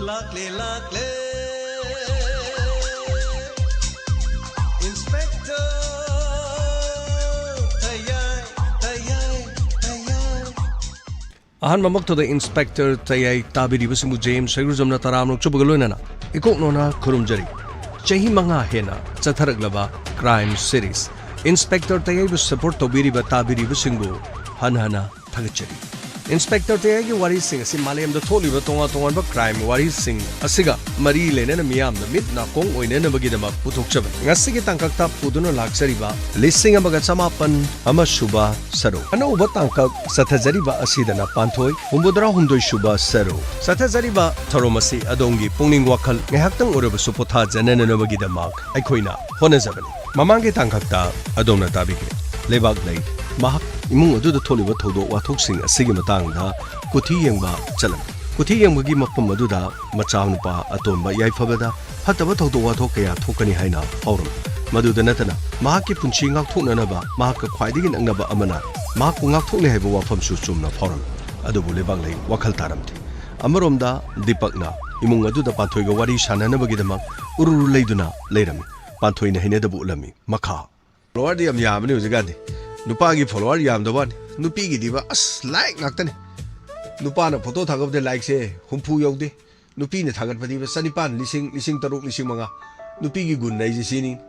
Lakle lakle Inspector Tayai Tayai Tayai Ahan mamak to the Inspector Tayai tabiri basimu James Sagruzamna taramnok chubagaloinana ikoknona khurumjari Chahi manga hena chatharaglaba crime series Inspector Tayai bu support tobiriba tabiri basingbu hanhana thagachari Inspector Tayai ki wari sing asi Malayam da tholiba tonga tonga crime wari sing asiga mari lena na miyam da mit na kong oine na bagi dama puthokchaba ngasi ki tangkakta puduna laksariba lising amaga chamapan ama shuba saro ana uba tangkak sathajariba asidana panthoi humbudra humdoi shuba saro sathajariba tharomasi adongi pungning wakhal ngehaktang urabasu potha janana na bagi dama aikhoina honajabani mamangi tangkakta adona tabige lebak lei mahak imung adu da tholiba thodo wathok sing asigi matang da kuthi yengba chalam kuthi yengba mapam adu da machaw nupa atomba yaifaba da hataba thodo wathok kaya thokani haina haurum madu da natana mahak ki punchi ngak thokna ba mahak ka khwaidigi nangnaba amana mahak ku ngak thokle haiba wafam su chumna haurum adu bole bang lei wakhal taramti amarom da dipakna imung adu da panthoi ga wari sanana bagi da mak ururu leiduna leirami panthoi na hine da bu ulami makha lord yam yamni ujigani Nupagi follower yam the one. Nupigi diva as like Naktani. Nupana photo thagab the like say, Humpu yodi. Nupina Tagat Padiva Sanipan, listening to Lishing Manga. Nupigi good night is singing.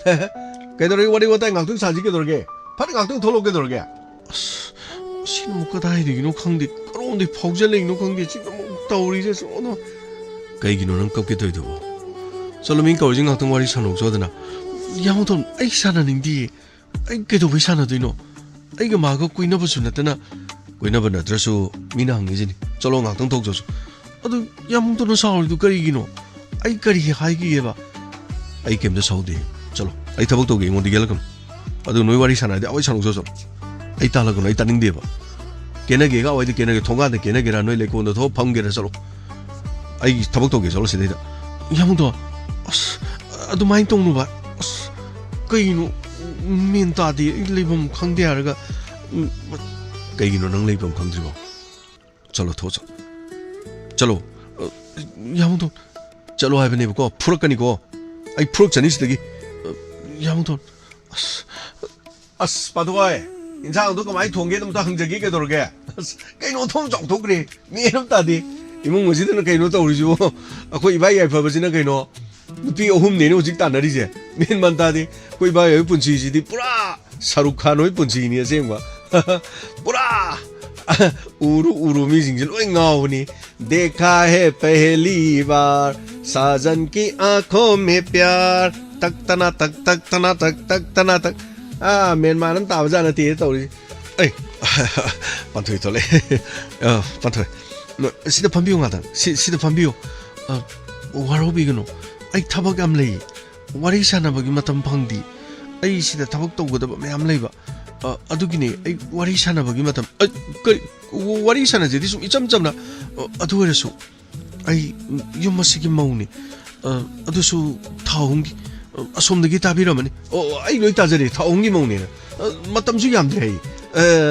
Kedori what I got to Sajika, Putting out to Tologa. Sinukatai, no Kangi, only Poggeling, no Kangi, Tauris, oh no. Kaigino and Coqueto. Solomin causing out to worry son of Zodana. Yamaton, I son indeed. I get away sana dino. I go mago queen of Sunatana. Queen of Natraso, Minang is in so long out on Tokos. Other Yamuton Soul to Carigino. I carry high eva. I came to Saudi. Solo. I talk to game on the Yelcom. I don't know what is an idea. I always so. I talagon, I turning deva. Kenega, I can Tonga, the Kenega, no like on the top, Pangera solo. I talk to also said Yamuto. I don't mind Tonga. Kaino. Min tadi libum khangdiarga kaigino nang libum khangdribo chalo thoso chalo yamuton chalo haibane ko phurakani ko ai phuruk chani sidagi yamuton as padoi insang do kamai thongge dum ta hangjagi ke dorge kaino thong chok thokre mi ram tadi imung musidna kaino tawrijo akoi ibai yai phawajina kaino nupi ohum ne no jik tanari je min man tadi koi ba yoi punchi ji di pura Shahrukh Khan hoi punchi ni asengba pura uru mi jing loi ngau ni dekha hai pehli baar sajan ki aankhon mein pyar tak tana tak men manan ta ba jana ti tawri ai panthoi tole panthoi sida phambiyo ngada sida phambiyo warobi gno ai thabak am lei wari sanabagi matam phangdi ai sida thabak tawgadaba mayam leiba adugine ai wari sanabagi matam wari sanajedi sum icham chamna adu resu ai yumasigi mauni adusu thaungi asomdagi tabiramani ai loi tajare thaungi mauni matamsu yamde ai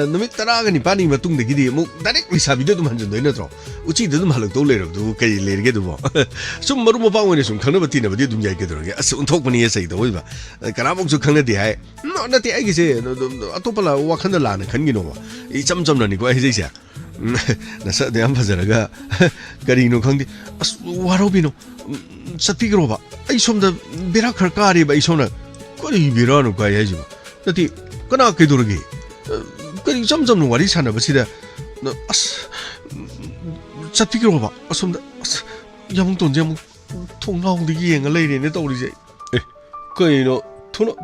numit taraga ni pani matungdagi di mu direct lisabido dum hanjun doi natro uchi dum halak to lerabdu kai lerge du sum maru mo pawone sum khana bati na badi dum yai ke dorge as unthok pani sai do ba karamok su khana di hai no na ti ai gi se atopala wakhanda la na khangi no ba I cham cham na ni ko ai sei sia na sa de am phajaraga kari no khangdi as warobino satpi gro ba ai somda bera kharkari ba isona kari bera no kai ai ji ba nati kana ke dorge 그리 점점 와리 사나 버시다 너 잡히기로 봐 어som다 야몽돈 제목 통나오도 이행을 내리네 떠오르지 에 그이노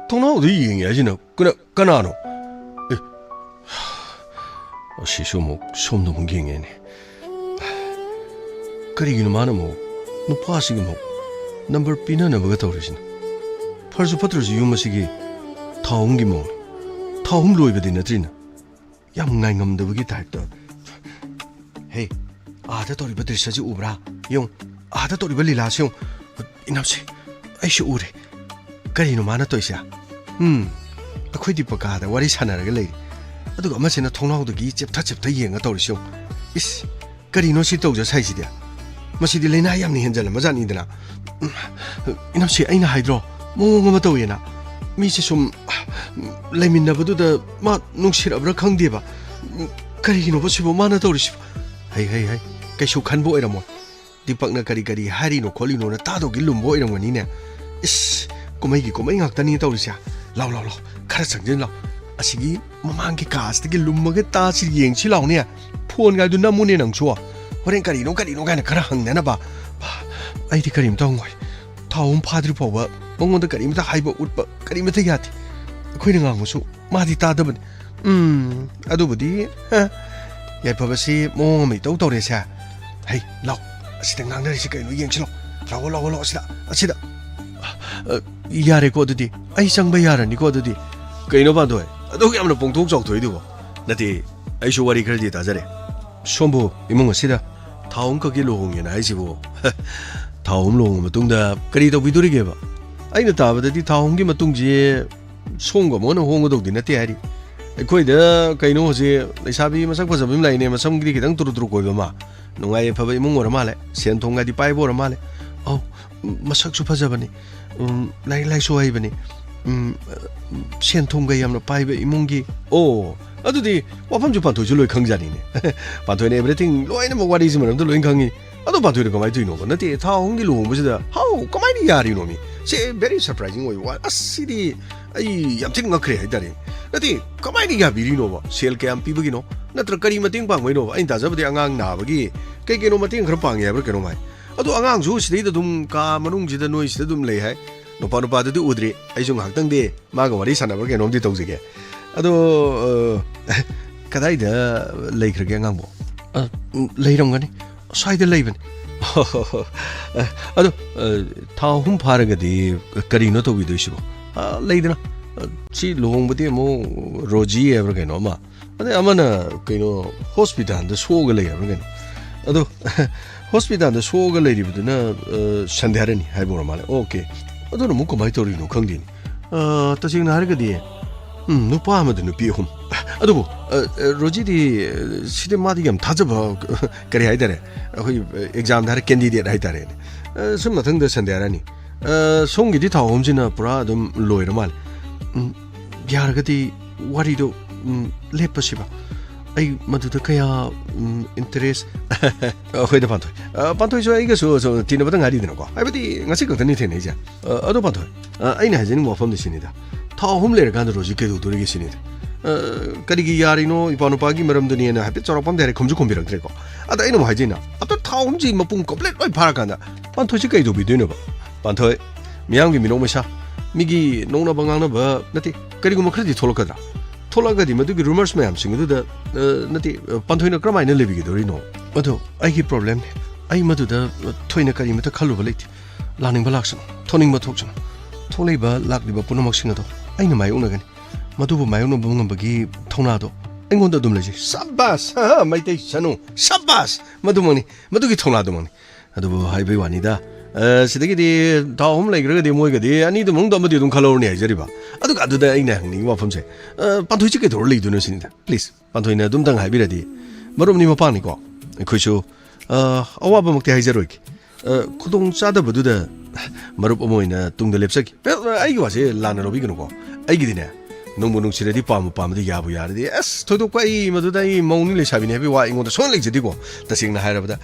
통나오도 이행이야지 너 그나 까나노 에 시쇼목 솜도 문경이네 그리기는 많으모 너 파시기 뭐 넘버 비나나 뭐가 떠오르시나 벌써 퍼트르지 유머시기 다 옮기 뭐 타움 로이베디나 드리나 양나이 넘더기 달도 헤이 아다 또리 버들 사지 우브라 용 아다 또리 벌리 라시용 이납시 아이시 우레 그리노 마나 또이샤 아코이디 버가다 와리 사나라가 레이 아두가 마세나 통나오도기 잽타 옌가 떠리시용 이스 그리노 시 떠우저 사이시디야 masih di lain ayam nih henjal mazan ini dana inam si aina hydro mau ngomong tahu ya na misi sum lemin na betul dah mat nungsir abra kang dia ba kari hino pasti bo mana tahu sih hai kayak sukan bo era mo dipak na kari hari no koli no na tado gilum bo era mo ni ne is komai ngak tani tahu sih lau kara sangjin lau asigi mamang ki kas te gilum ma ke ta si yeng si lau ne phone ga du na mu ne nang chua horen kari no ga na kara hang na ba ai di kari mtong ngoi thawum phadri phawa mongond kari mta haiba utba kari mta yati khoi na ngang su ma di ta da ban adu budi ya pha si mong mai tau tau re sa hai lau asi ngang na si kai no yeng si lau asida yare ko dudi ai sang ba yara ni ko dudi kai no ban doi adu yam no pong thok chok thoi du bo nati ai shu wari khar di ta jare sombu imong asida thawum ka gi lohong yen ai si bo thawum lohong matung da kari to biduri ge ba aina ta ba di thawum gi matung ji song go mo no hong do di na te hari khoi da kai no je leisabi masak pha jabim lai ne masam gi khidang tur ko ba ma nungai pha ba imong ora ma le sen thong ga di pai bo ra ma le au masak su pha jabani lai so ai bani sen thong ga yam na pai ba imong gi o adu디 와팜 주 판토 줄로 강자니네 판토네 everything 로이네 뭐 와리지 뭐 놈도 로인 강이 아도 판토네 거 많이 되는 거 나티 타 홍기 로 뭐지다 하우 까마니 야리 놈이 세 very surprising 와 아시디 아이 얌팅 거 그래 하다리 나티 까마니 야 비리노 봐 셀 캠 피부기노 나트라 까리 마팅 방 뭐이노 아인 다저버디 앙앙 나버기 깨깨노 마팅 그런 방이야 그렇게 놈 마이 아도 앙앙 주 시디도 둠까 마룽지다 노이 시다 둠 레이 하이 노파도 우드리 아이 좀 학당데 마가 와리 사나버게 놈디 동지게 ado kadai da lei khre ngang bo lei rong gani sai da lei ban ado tha hum phar ga di kari no to bi do shi bo lei da chi lohong budi mo roji ever ga no ma ade amana kai no hospital da so ga lei ever ga no ado hospital da so ga lei di bu na sandhare ni hai bo ma le okay ado no mu ko mai to ri no khang di ta sing na har ga di 누파 아마도 누피홈 아도고 로지디 시데 마디감 다져봐 그래 하이다래 거기 exam 다래 candidate 하이다래 숨나 등더 선대라니 송기디 다 홈지나 브라 좀 로이르 말 야르가디 와리도 레퍼시바 아이 마두도 그야 인터레스 거기다 반토이 저 이거 저 디너보다 가리 되는 거 아이버디 같이 거든이 되네 이제 어도 반토이 아이나 하지는 뭐 폼드십니다 타 홈레르 간도 로지 계도 도르겠습니다 까리기 야리노 이바노 파기 머럼드니에나 하피 저럽밤 대래 검주 콤비랑 드레고 아다 이놈 하지나 아또 타 홈지 뭐 뿡 컴플레트 어이 파라간다 반토지 계도 비되는 거 반토이 미양기 미노메샤 미기 농나 방랑나 봐 나티 까리고 뭐 크레디 톨로카다 톨라가디 머두기 루머스 매암 싱도다 나티 반토이나 크라마이나 레비기 도리노 어도 아이기 프로블렘 아이 머두다 토이나 까리 머타 칼로 발레티 라닝 발락선 토닝 머톡선 톨레바 락리바 punamaksinga do aina mai unagani madubu mai unu bungam bagi thonado engonda dum leji sabas mai te sanu sabas madumani madugi thonado mani adubu haibai wanida sidagi di daum legra di moi gadi ani dum mungda madi dum khalorni haijariba aduga aduda aina hangni wafamse panthoichi ke dorli dunu sinida please panthoina dum dang haibiradi marumni mapani ko khoisu awaba mukti haijaroiki khudong chada baduda marup omoina tungda lepsaki aigi wase lana robi gnu ko aigi dine nongbu nungsiredi pam di yabu yardi as thodo kwai maduda I mongni le sabine bi wa ingoda son lek jedi ko tasingna hairabada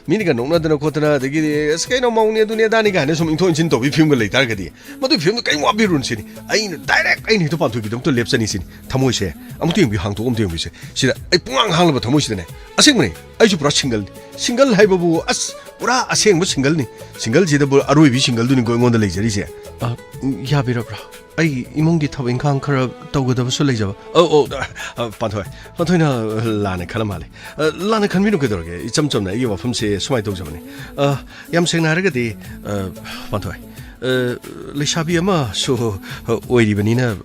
mini ga nongna dana khotana degi skaino mongni dunia dani ga ne som intho inchin to bi film ga le tar ga di madu film kai wa bi run sini ai direct ai ni to pan thu bi dom to lepsani sini thamoi se amu tu bi hang to om tu bi se sira ai pungang hang la thamoi sine asingmani ai ju pura single hai babu as pura aseng single ni single jida bu aroi bi single du ni go ngonda le jeri se ya bi ra ai imongdi thawing khang khara tawgada su leijaba panthoina lana khalamale lana khanminu kedorge ichamchamna I wafamse sumai tawjabani yam sengna haragadi panthoi lesabi ama so oiri banina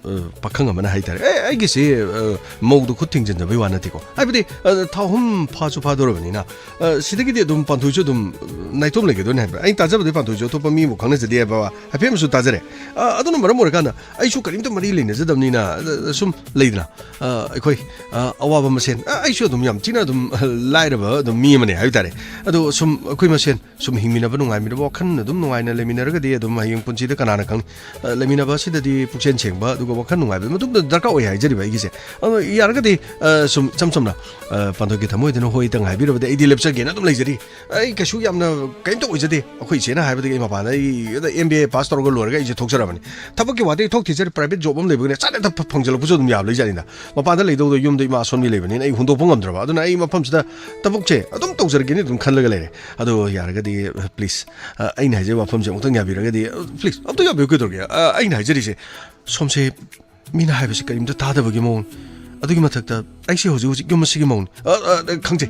pakhang amana haitare ai gi se mawdu khuting jen da wana tiko ai bidi thahum phachu phador banina sidagi de dum panthujo dum naitom lege don hai ai taja bade panthujo to pami mu khangna jade ba hapem su tajare adunu maram mor kana ai su karim to mari leina jadamnina sum leidna ai awaba masen ai su dum yam china dum lairaba dum mi mane haitare ado sum koi masen sum hingmina ba nungai mi ba khan dum nungai na lemina ra ga de dum hayung punchi de kanana kang lemina ba si da di pukchen chengba du go khan nungai ba dum darka oi hai jari ba gi se yar ga de sum chamna panthoi gi thamoi de no hoi tang hai bi ro de idi lepcha ge na dum lai jari ai ka shu yam na kaim to oi jade akhoi se na hai ba de ma ba na MBA pass tor go lor ga ije thok jara bani thabak ki wade thok thi jari private job am lebe ne chale ta phangjal bu jo dum ya lai jari na ma pa da lei do yum de ma son mi lebe ne ai hundo pongam dra ba aduna ai ma pham sida tabuk che adum tok jar ge ne dum khan la ga le ado yar ga de please ai na je wa pham je motang ya bi ra ga de please अब तो या Beko दरगे आई ना जरी से सोमसे मिना हाइबसे करिम त तादबगे मौन अदुगी मथक्ता आइसे होजि होजि गम सिगे मौन खंजे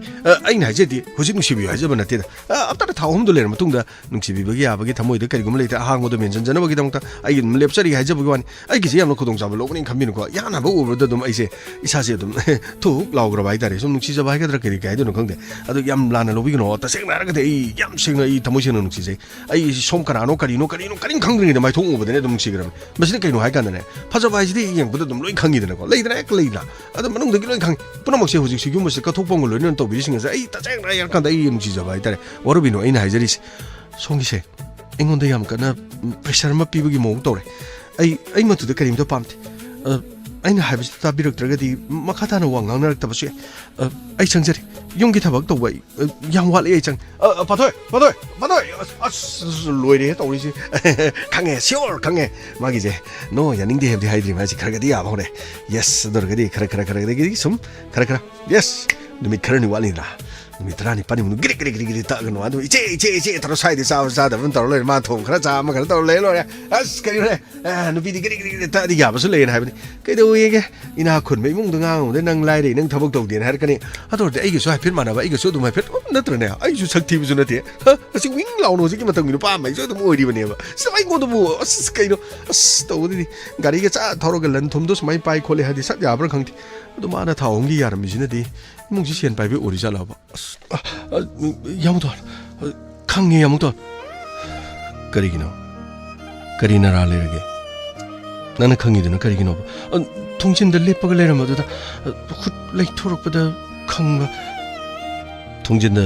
आई ना जेदि होजि नुसिबि हाइजब नते अब त थाहम दो लेर मतुंग दा नुसिबिबगे याबगे थमोइ द करिगुम लेता हांगो द मेंशन जनबगे दंगता आई लेपचरी हाइजबगे वानी आई किसे यामनो खुदोंग जाब लोगनि खमिन को याना बो उबर द दुम आइसे इसासे दुम थु लाउग्र बाइ तारे सुम नुसि जब हाइगद्र करि गाइ दनो खंगदे अदु याम लाना लोबिगनो त सेंग नारग दे याम सेंग आई थमोइसेन नुसि जे आई सोम करानो करिनो खंग्रिनि द माइथों उबदने दुम सिगरम बसिने कइनो हाइ कानने फजब हाइजि यंगबद दुम लोइ खंगिदने को लेदना एक लेदना अदु मनुंग द लोइ खंग पुनमक्से होजि सिगुमसे कथोपंग लोइन तोबिसिंग जा आई तजेंग रा यार कांदा आई नुसि जब हाइ तारे वरबिनो आइन हाइजरि सोंगिसे एंगोंद याम कना प्रेशर मा पिबगी मोंग तोरे आई मतुद करिम तो पामते आइन हाइबस ताबिरक्त्रगदि मखाताना वांगांग नरक्तबसु आई संजरि युंगी थबक तोबै याम वाले आई चंग पाथोय अस लोइरे तौरिसि खंगे श्योर खंगे मागिजे नो यानिंग दे हेबदि हाइद्रि मासि खरगदि याबौरे यस दरगदि खरगदि सुम खर यस निमित खरनि वालिना मित्रानी पानी मुनु गिरि तागनो अदु इचे तरो साइदि सा द बन तरो ले मा थों खरा चा मा खरा तरो ले लो अस करि रे नुबि दि गिरि ता दि याबसु लेन हाबनि कइदो येगे इना खुन मै मुंग दंगा उदे नंग लाइरे नंग थबक तौ देन हार कनि अदो दे आइगे सो हाइफिर मानाबा आइगे सो दुमाइ फेट नत्रने आइ सु सक्ति बुजु नते असि विंग लाउनो जि मतंग मिनु पा मै सो दम ओइरि बनेबा सबै गोदो बु अस कइनो अस तौदि गाड़ी के चा थरो के लन थुम दो समाइ पाइ खोले हादि सक याब्र खंति अदु माना थाओंगी यार मिजिनदि मुंगि सेन पाइबे ओरि जालाबा यामुतो खंगे यामुतो करिगिनो करिना रा लेरगे नन खंगिदनो करिगिनो थुंचिन द लेपग लेरम अदुदा खुद लै थोरकपदा खंग थुंचिन द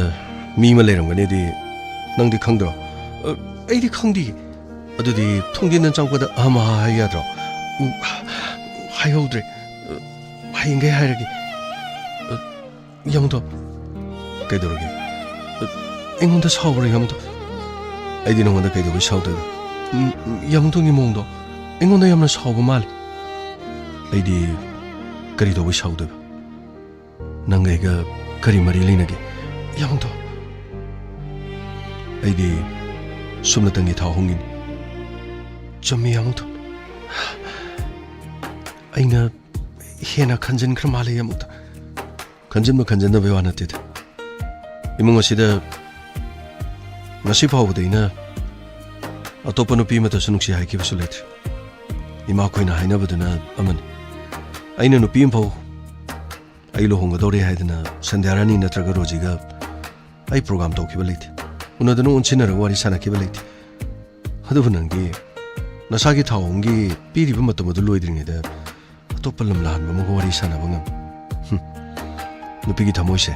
मीमा लेरमगनेदि नंदि खंदरो एदि खंदि अदुदि थुंदिन चावगदा अमा हायाद्रो हायौद्रे हायंगे हायरगे यामुतो कइदोरगे एंगोंदा सावरे यामुतो आइदि नंगोंदा कइदोबे सावदो यामुतोंनि मोंदो एंगोंदा यामना सावबो माल आइदि करिदोबे सावदो नंगैगा करि मरि लेनगे यामुतो आइदि सुमनतंगि थाहोंगिन जम्मे यामुतो आइना हेना खंजन खर माले यामुतो खंजन द बेवा नते इमुंग असिदा ngasi phawde ina atopa nupi mata sunuksi haiki basu letre ima koina haina baduna aman aina nupi phau ai lo honga dore haidana sandhyarani natraga rojiga ai program to kiba leite unadanu unchina wari sana kiba leite hadu bunangi nasagi thawongi piri ba mata madu loidringi da atopa lamlan ba mo wari sana bangam nupi gi thamoise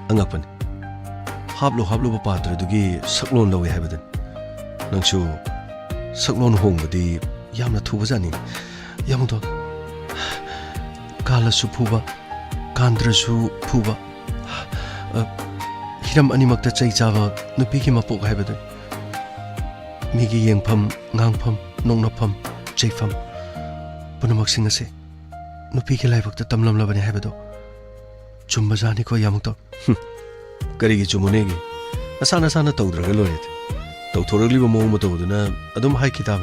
angapan hablo ba patra dugi saklon lawe habadan nangchu saklon hongbadi yamna thubajani yamudo kala su phuba kandra su phuba hiram animakta chai chawa nupi ki mapok habadan migi yengpham ngangpham nongnapham chaifam punamak singase nupi ki laibakta tamlam labani habado chumbajani ko yamudo करिगे चुमुनेगे असाना साना तौद्रगा लोरे तौथोरगलिबो मोंग मतोदना अदुम high किताब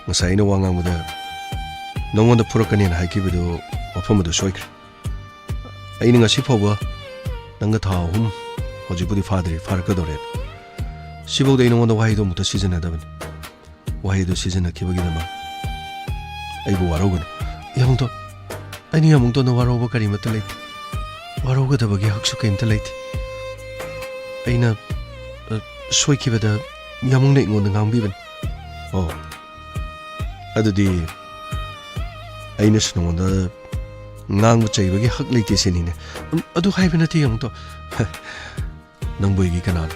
ngसाइना वांगांगदा नंगोंदा फुरकनेन हाइकिबदो मफमदो सोइख्रे आइना ngasi फावबा नंगा थाहुम होजिबुदि फादरे फारकदोरे सिबौदे नंगोंदा वाहिदो मुता सिजनदाबन 와이도 시즌나키버기나마 아이고 와로군 야몽도 아니 야몽도 너 와로버 가리마트 레이트 와로가다버기 학수게임트 레이트 아이나 소이키바다 야몽네 인고는 강비번 아두디 아이나 스노원다 ngang một chạy với cái hắc lấy tiền xin này, adu hai bên thì ông to, nang bồi cái canal,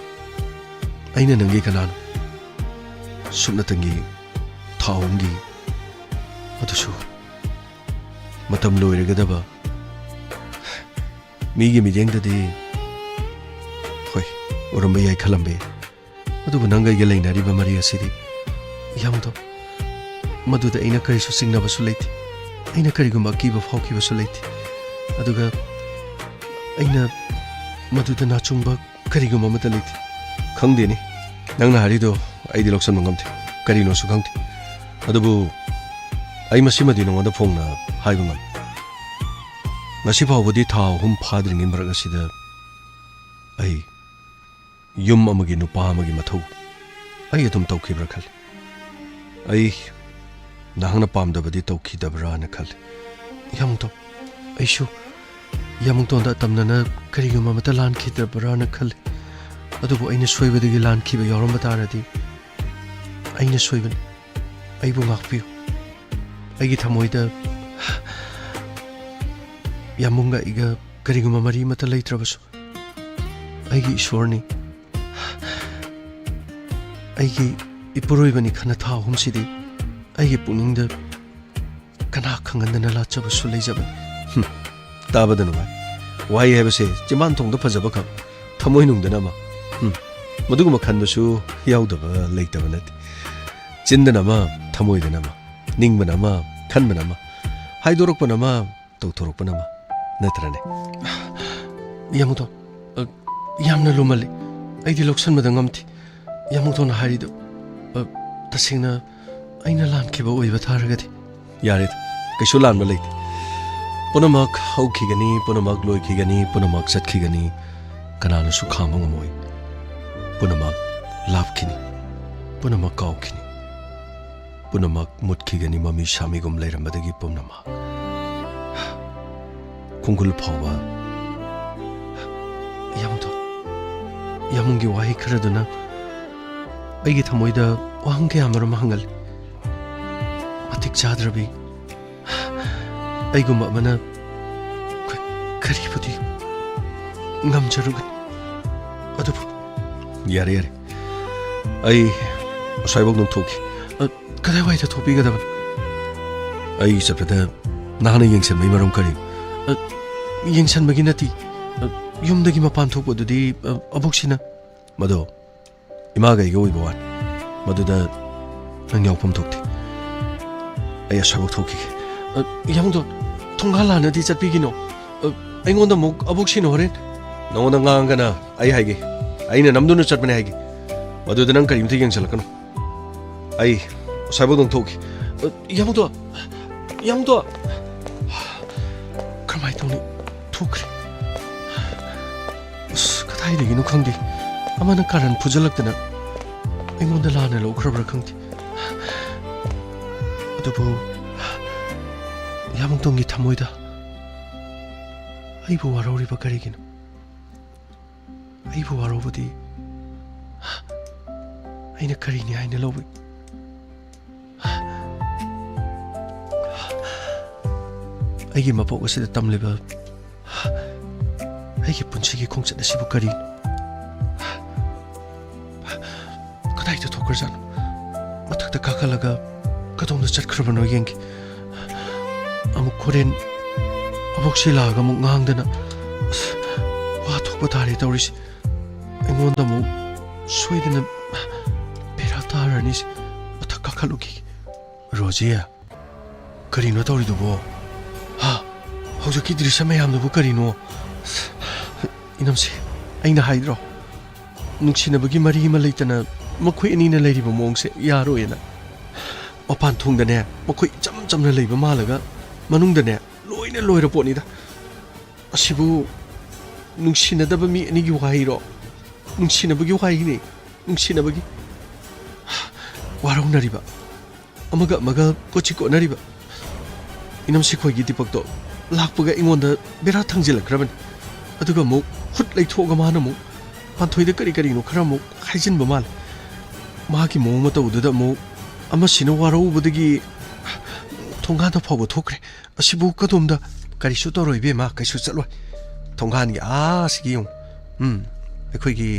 anh nên nang cái canal, sum na tangi, thao ông gì, adu số, mà tâm lôi rồi cái đó ba, mi cái đó đi, thôi, orang bayar kalam be, adu benang cái lain dari bamaria sini, yang to, madu dah ina kari susing na basulit. Aina karigumba kiba phaukiba su leiti aduga aina maduda na chungba karigumba mata leiti khangde ni nangna harido aidi loksan mangam the karino su khangte adubu ai masimadi nongoda phongna haibangam ngasi phawbodi tha hum phadringin maraga sida ai yum amagi nupa amagi mathau ai adum tawkhibra khal ai nahangna pamdabadi tawkhidabra na khal yamto aishu yamto da tamnana kariguma mata lan khidabra na khal adubu aina soibadagi lan khiba yorom bataradi aina soiban aibu ngakpiu aigi thamoida yamunga iga kariguma mari mata leitrabasu aigi ishwarni aigi ipuroibani khana tha humsidi aigi puningda kana khangandana la chabasu leijaban tabadana wai hebase chiman thongda phajaba kham thamoi nungdana ma maduguma khanbasu yaudaba leitaba nati chindana ma thamoidana ma ningbana ma khanbana ma haidorokpana ma tawthorokpana ma natrane yamuto yamna lumali aidi loksan madangamti yamuto na harido tasingna aina lan khiba oiba tharagadi yarid kaisu lan ma leiti punamak haukhigani punamak loikhigani punamak satkhigani kanana su khama ngamoi punamak lapkhini punamak kaukhini punamak mutkhigani mami shamigum leirambadagi pumnama khungul phawa yamuto yamungi wahi kharaduna aigi thamoida wahangke amaram hangal matik chadrabi aiguma mana karibudi ngamjarugan adubu yare ai saibok nung thoki kadai waida thopi gadaban ai sapada nahana yengsan mai maram kari yengsan magi nati yumdagi mapan thokpodudi abuksina mado imaga iga oiba wan maduda nang yaupam thokti ai asabok thoki yamdo thonghala nadi chatpigino aingonda muk abuksino horen nongonda ngangana ai haige aina namdunu chatbane haige maduda nang kari mthi yengsalakano ai asabok dong thoki yamdo kamai toni thokri kadai no khangdi amana karan pujalakdana aingonda lana lokhrabra khangdi adubu yamungtongi thamoida aibu warori bakarigino aibu warobudi aina karini aina lobi aigi mapok asida tamleba aigi punsigi khongchat asibu kari kadai to thokarjan mathakta kakalaga kadongna chatkrabano yengi amuk koren abok silaga muk ngangdana wa thokpa thari tawris aingonda mu soidana pera taranis mathak kakalugi rojia karino tawridubo hojaki drisha mayamdubu karino inamsi aina haidro nungsinabagi mari ma leitana makhoi anina leiriba mongse yaroena mapan thungdane makhoi chamna leiba malaga manungdane loina loira potnida asibu nungsinadaba mi anigi wairo nungsinabagi waini nungsinabagi waraugnariba amaga kochiko nariba inam sikhoi gi dipakto lakpaga ingonda bera thangjilakkraban aduga mu hut leithoga mana mu panthoi da kari no khara mu khaijin ba mal ma ki mo ma tawduda mu ama sina warau budagi thongha da phaw thokre asibu kadomda kari su toroi be ma kai su chaloi thonghan gi sigi yong ekhoi gi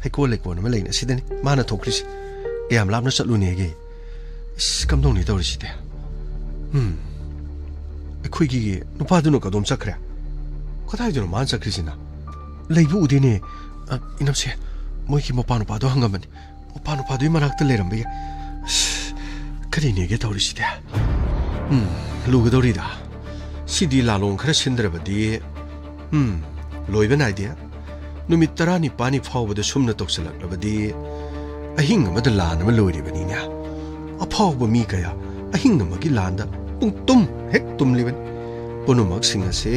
heiko lekbo na leina sidani mana thokris yam lamna chalu ne ge kamdong ni tawri side ekhoi gi nupa du no kadom chakra kadai du no man chakrisina leibu udine inamse moi ki mopa no pa do hangamani mopa no pa do manak te leram be kari ne ge tawri side lu ga dori da sidi la long khara sindra badi loiben idea numit tarani pani phawbada sumna toksalak labadi ahing amada lan ama loiri bani nya aphawba mi kaya ahing amagi landa pungtum hek tumliben punumak singa se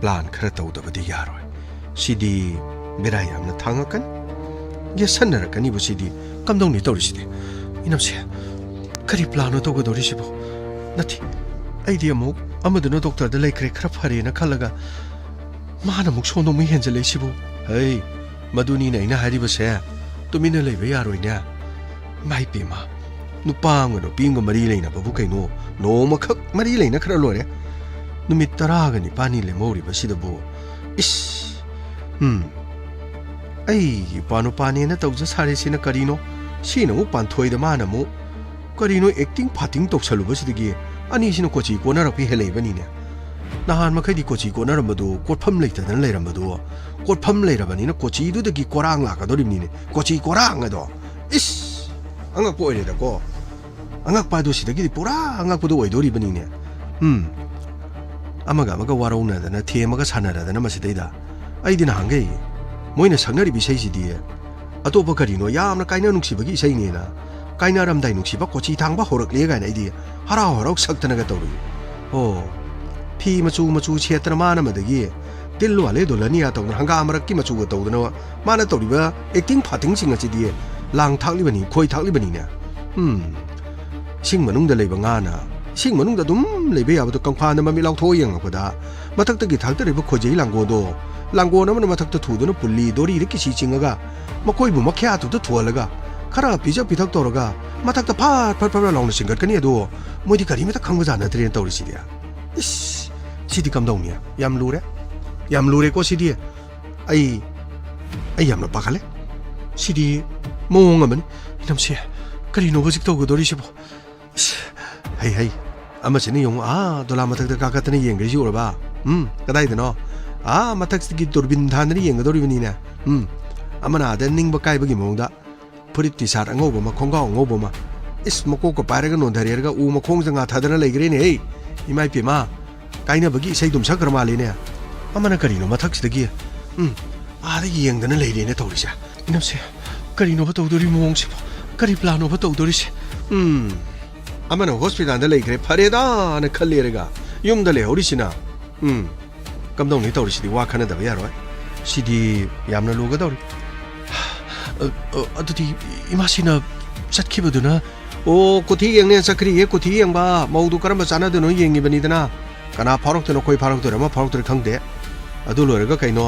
plan khara tawda badi yaroi sidi berai amna thangakan ye sanara kani bu sidi kamdong ni tawri sidi inamse kari plano tawga dori sibo nati idea mo amaduna doctor da laikre khara phare na khalaga mana muk sono mi henjale sibo hey maduni na ina hari base tumina leibe yaroi nya mai pe ma nupang no pingo mari leina babu kaino no makhak mari leina khara lore numit taraga ni pani le mori basida bo is ai panu pani na tawja sare sina karino sina mu panthoi da mana mu karino acting phating toksalu basidagi ani sina kochi kona rapi helei bani ne nahan makai di kochi kona ramadu kotpham leita dan le ramadu kotpham le rabani na kochi du dagi korang la ka dori ni ne kochi korang ado is angak po ere da ko angak pa do sidagi di pura angak po do oi dori bani ne amaga warau na da na themaga sanara da na masidai da ai din hangai moina sangnari bisai sidi atopa karino yamna kaina nungsi bagi sai ne na kaina ramdai nungsi ba kochi thangba horak le ga na idi harau harau saktana ga tawri fi machu chetra mana madagi tillu ale dolani ya tawna hanga amarak ki machu ga tawdana mana tawriba acting phating singa chidi lang thakli bani khoi thakli bani ne sing manung da leiba nga na sing manung da dum leibe ya ba kangpha na mami law tho yang apada matak ta gi thak ta reba khojei langgo na mana matak ta thu do na pulli dori ri ki si chinga makoi bu makhya tu ta thualaga khara pija pithak toraga matak ta phat long na singat kani ado moidi kari meta khangba jana tren tawri sidia is sidi kamdong ni yam lure ko sidi ai yam na pakale sidi mong aman namse kari no bajik to go dori sibo hai ama sini yong dola matak ta ka tani yeng ri jura ba kadai de no matak gi turbin dhan ri yeng dori bani na amana da ning ba kai ba gi mong da purit ti sar ango ba ma khongga ango ba ma is mako ko pare ga non dhari ga u ma khong janga thadana leigre ne ei imai pe ma kaina bagi sei dum sakra ma le ne amana kari no mathak sidagi da yeng dana leire ne tawri sa inamse kari no ba tawdori mong se kari plano ba tawdori se amana hospital da leigre phare da na khalle ga yum da le hori sina kamdong ni tawri sidi wa khana da ba yaroi sidi yamna lu ga dawri adudi imasina satkhibaduna kothi yeng ne sakri ye kothi yeng ba maudu karamba chana de no yengi bani dana kana pharok de no koi pharok de ma pharok de khangde adu lore ga kaino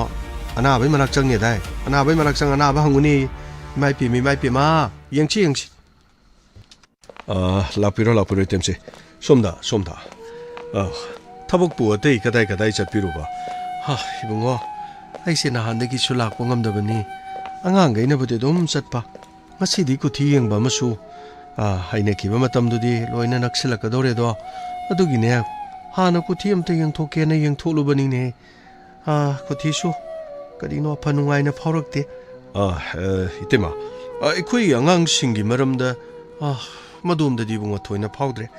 ana bai manak chang ne dai ana bai manak chang ana ba hanguni mai pi ma yengchi lapiro temse somda thabok pu atei kadai chatpiru ba ibungo ai se na handagi sulak pongam da bani angang gai na bute dum chatpa ngasidi ku thi yeng ba masu haine ki ba matam du di loina naksila ka dore do adugi ne hana ku thi am te yeng thoke na yeng tholu bani ne ku thi su kadi no phanungai na phaurak te itema ikhui angang singi maram da madum da di bunga thoina phaudre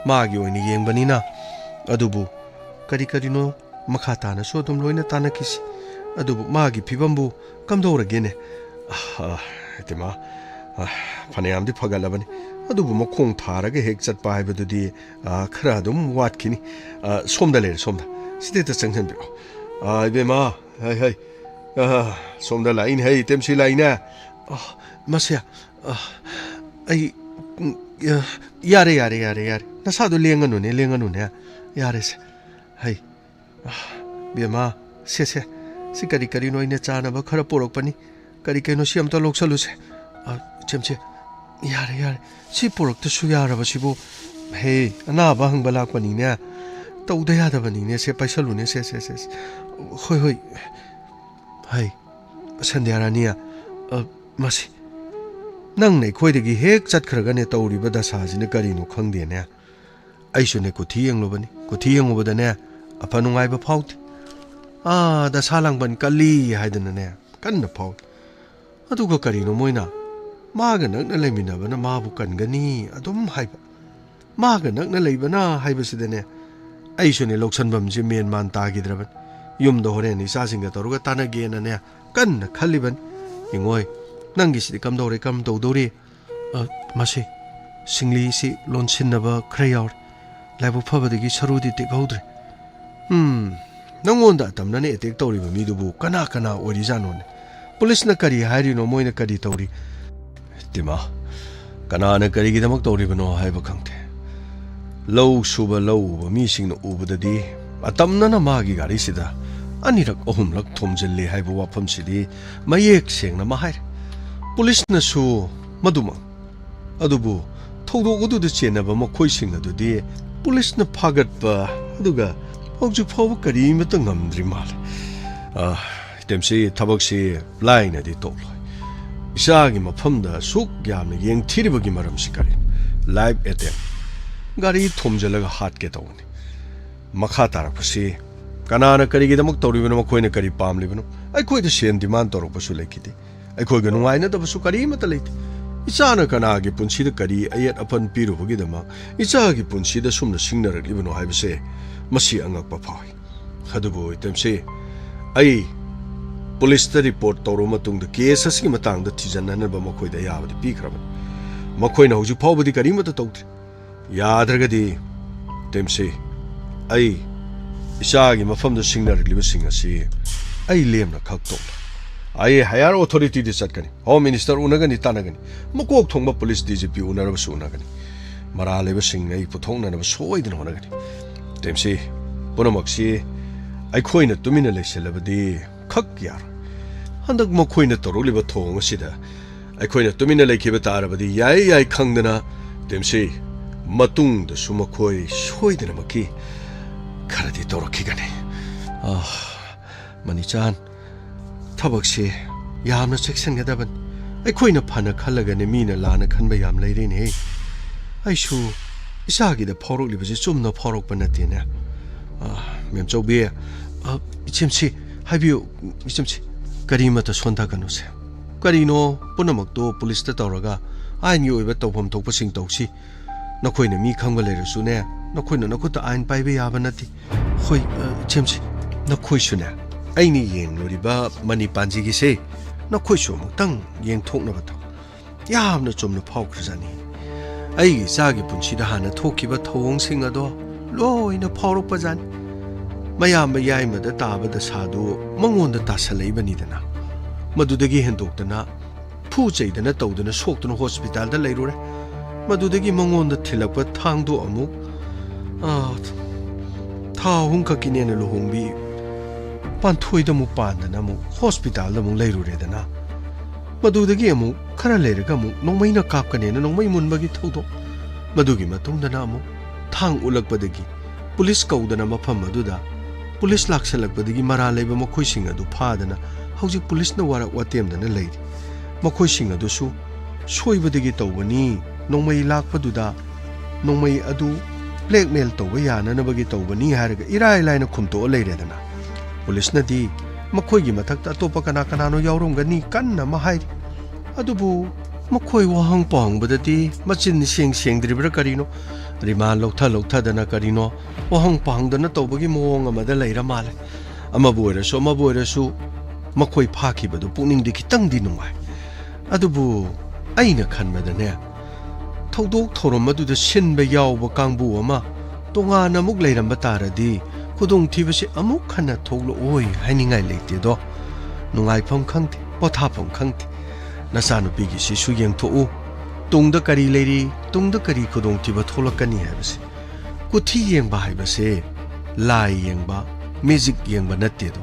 magi oini yeng bani na adubu kadi no makha ta na so dum loina ta na kisi adubu magi phibambu kamdora gene itema fanayam di phagalabani adubu makhong tharaga hek chatpa haibadudi khara dum watkini somda side ta changhan bi ibema hai somda lain hai temsi laina 마세야 아이 야래 나사도 랭어누네 야래세 하이 비마 세세 시까리 노이네 짜나바 khara porakpani kari kaino si amta loksaluse chemche yare si porakta su yaraba sibu he anaba hangba lakpani ne tauda yadabani ne se paisalune se hoi hai sandyarania masi nang nei khoidagi hek chatkhraga ne tawriba dasajine karino khangde ne aisune kuthi yengobada ne apanungai ba phauti dasalang kali haidana ne kanna phau aduga karino moina maga nakna leiminabana mabu kangani adum haiba maga nakna leibana haibasidane aisune loksanbam je men man tagidraban yumda horen isa singa toruga tanagena ne kanna khaliban ingoi nangi sidi kam dori masi singli si lonsinnaba khrayaur laibu phabadagi sarudi tikhaudre nangonda tamnane attack tawriba midubu kana orijano police na kari hairino moina kari tawri tima kana na kari gidamak tawribano haiba khangte low suba mi singna ubadadi atamna na magi gari sida anirak ahumlak thomjelle haiba wafam sidi mayek sengna mahai police na su maduma adubu thawdo udu de chenaba makhoi singna dudi police na phagatpa aduga Ogju phaw kari mata ngamdri mal temsi thabaksi laina di tokloi isagi maphamda suk yamna yeng thiribagi maram sikari live attack gari thomjalaga hat ke tawni makha tarakpasi kanana kari gidamak tawribano makhoina kari pamlibano ai khoi da sen demand torokpasu lekidi ai khoi ga nungaina da basu kari mata leite isana kana gi punsi da kari ayat apan piru bagi dama isa gi punsi da sumna singnarak libano haibase masi angak papai hadubo itemse ai police ta report tawro matung da case asigi matang da thijanna ba makhoi da yabadi pikraban makhoi na hoju phawbadi kari mata tawtri yadragadi temse ai isagi mafam da singnar liba singasi ai lemna khak to ai higher authority di satkani home minister unagani tanagani makok thongba police DGP unaraba su unagani mara leba singai puthongna na soidina honagani temsi punamaksi aikhoina tumina leiselabadi khak yar handak makhoina toroliba thong asida aikhoina tumina leikhiba tarabadi yai khangdana temsi matung da sumakhoi soidina maki kharadi torokhigani manichan thabakse yamna section gadaban aikhoina phana khallagane mina lana khanba yam leirine aishu isagi da phorok libase chumna phorok panatena mem chawbe ichimsi habiu ichimsi karima ta sonda kanose karino punamakto police ta tawraga ain yoiba tawpham thokpa sing tawsi nakhoina mi khangba leirasu ne nakhoina nakhuta ain paibe yaba nati hoi ichimsi nakhoi sune aini yeng loriba mani panji gi se nakhoi su mutang yeng thokna ba thaw yamna chumna phawkhrijani ai sagi punchida hana thokiba thawong singado loina phawrok pajan mayam yai mada taba da sadu mangonda tasalai banidana madudagi hendoktana phu cheidana tawdana soktuna hospital da leirure madudagi mangonda thilakpa thangdo amu thawong kakinena lohongbi panthoi da mu pandana mu hospital da mu leirure dana madudagi amu khara leiraga mu nongmaina kapkanena nongmai munbagi thawdo madugi matungdana amu thang ulakpadagi police kaudana mafam aduda police laksalakpadagi mara leiba makhoi sing adu phadana hojik police na warak watemdana leiri makhoi sing adu su soibadagi tawbani nongmai lakpaduda nongmai adu blackmail tawba yana nabagi tawbani haraga irai laina khumto leiredana police na di makhoi gi mathakta topa kana no yaurongani kanna mahai adubu makhoi wahang pangbadati machin seng dribra karino riman loktha dana karino wahang pangdana tawbagi moong amada leira male amaboirasu makhoi phakibadu puning di kitang di nungai adubu aina khanmadane thawdok thorom aduda sinba yawba kangbu ama tongana muk leiramba taradi khudong thibasi amuk khana thoglo oi hainingai leite do nungai pham khangte potha pham khangte nasanupi si su yeng to u tungda kari leri tungda kari khudong tiba tholakani habase kuthi yeng ba habase lai yeng ba music yeng ba natte do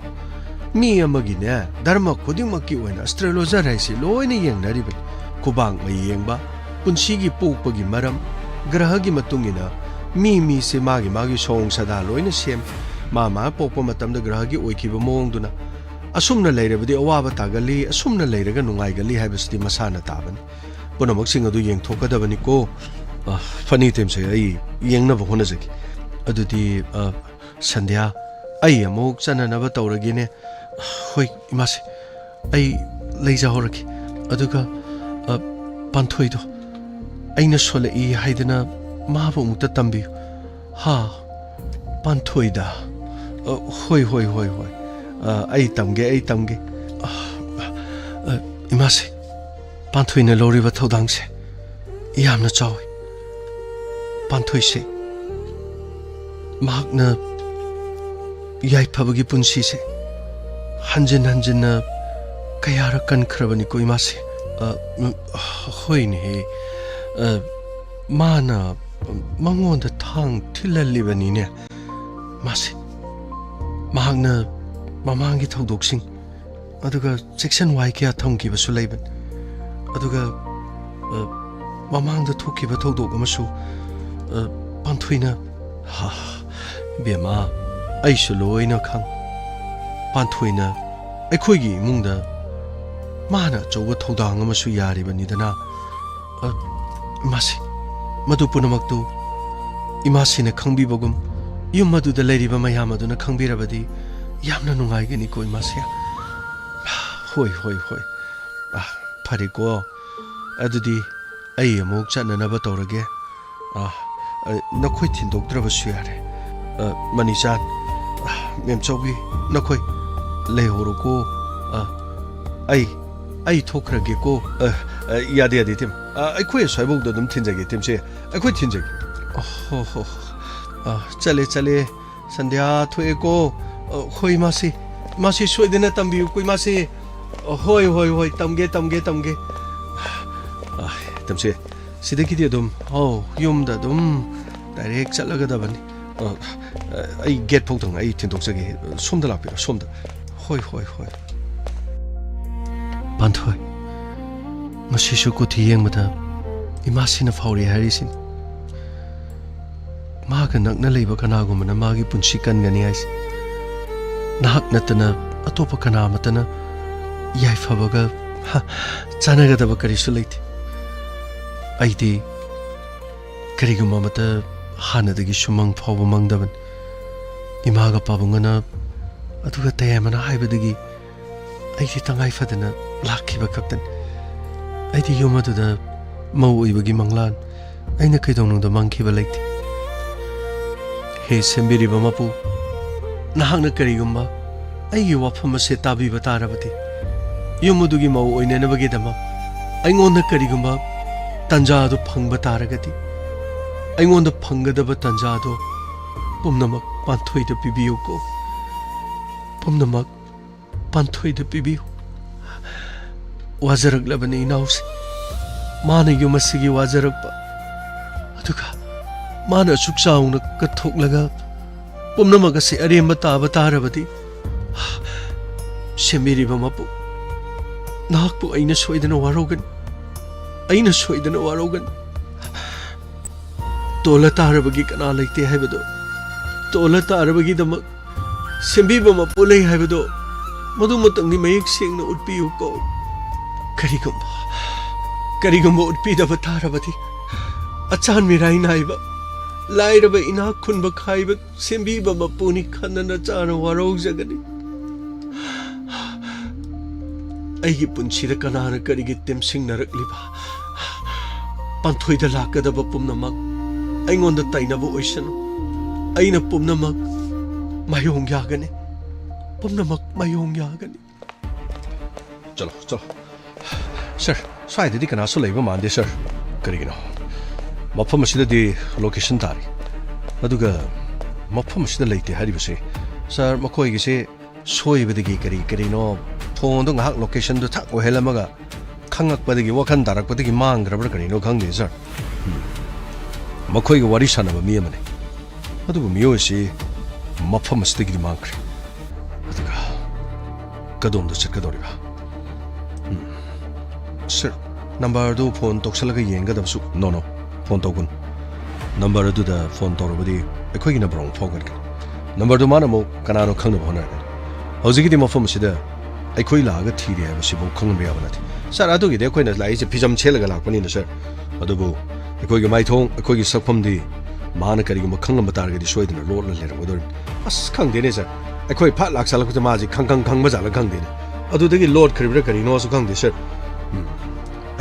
mi amagi ne dharma khuding makki oina astrologer haisi loina yeng naribe kubang ma yeng ba punsi gi pokpagi maram graha gi matungina mi se magi song sada loina sem ma pokpa matamda graha gi oikiba mong duna asumna leirabadi awaba tagali asumna leiraga nungai gali habasti masana taban punamak sing adu yeng thokadabani ko fani temse ai yeng na bhona jaki adudi sandhya ai amok chananaba tawragine hoi imase ai leija horaki aduga panthoi do aina sole I haidana mabu mukta tambi ha panthoi da hoi ai tamge imase panthoi na lori ba thodang se yamna chawi panthoi se magna yai phabagi punsi se hanjin na kayara kan khrabani ko imase hoi ne mana mangonda thang thilalibani ne mase magna mamangi thodok-sing aduga section y kya thamki ba su leiban aduga mamangda thokiba thodok amasu panthoina ha bema aishu loina khang panthoina aikhoigi imungda mana choba thodang amasu yaribani dana masi madu punamaktu imasina khangbibagum yum maduda leiriba mayam aduna khangbirabadi yamna nungai gani ko imasia hoi phari ko adudi ai amok chananaba tawrage nakhoi thindokdraba su yare manichan mem chobi nakhoi lehoro ko ai thokrage ko yade tim aikhoi soibok do dum thinjage timse aikhoi thinjage ho chale sandhya thoe ko hoi masi soidena tambiu koi masi hoi tamge tamse sidaki di dum yumda dum direct chalaga da bani ai get phokdang ai tindok jage somda lapira somda hoi panthoi ngasi su ko thiyeng mata imasina fauri harisin maga nakna leiba kana gumana magi punsi kan gani ais nahak natana atopa kana matana yai fabaga chanaga daba kari su leiti aidi kariguma mata hanadagi sumang phawba mangdaban imaga pabungana aduga tayamana haibadagi aidi tangai fadana lakhiba kaktan aidi yomaduda mau oibagi manglan aina kaidonungda mangkhiba leiti he sembiriba mapu nahakna karigumba aigi wafam ase tabiba tarabati yumudugi mau oinenabagi dama aingonda karigumba tanjadu phangba taragati aingonda phangadaba tanjadu pumnamak panthoida pibiyu ko pumnamak panthoida pibiyu wazaraglabani inaus mana yumasigi wazarakpa aduga mana suksauna kathoklaga pumnamak ase aremba taba tarabati semiriba mapu nakpu aina soidana warogan tola tarabagi kana leite haibado tola tarabagi dama sembiba mapu lei haibado madu matangni mayek sengna utpiyu ko karigumba utpidaba tarabati achan mirai naiba lairaba ina khunba khaiba sembiba mapuni khanana chana warau jagani aigi punsida kanana karigi temsingnarakliba panthoida lakadaba pumnamak aingonda tainaba oisanu aina pumnamak mayong yagani chalo sir side di kana so leiba mande sir karigino mafam asida di location tari aduga mafam asida leite haribase sir makoi gise soibadagi kari no phone do ngak location do thak ohelamaga khangakpadagi wakhan darakpadagi mangrabra karino khangde sir makhoi ga wari sanaba mi amane adubu miyosi mafam astigi mangkre aduga kadom da chakadoriba sir number do phone toksalaga yenga dabsu no phone togun number do da phone torobadi akhoi na brong phone kan number do mana mo kanano khangna bhona kan hojigi di mafam sida akhoi laga thiri ha basibo khangba yabanati sir adugi de akhoi na lai je pijam chelaga lakpani na sir adubu akhoi ga maithong akhoi gi sakpham di mana kari ga khangam batarga di soidna lol le ram as khangde ne sir akhoi phat laksala ku ma ji khang ba jala khangde ne adu dagi lord kharibra kari no su khangde sir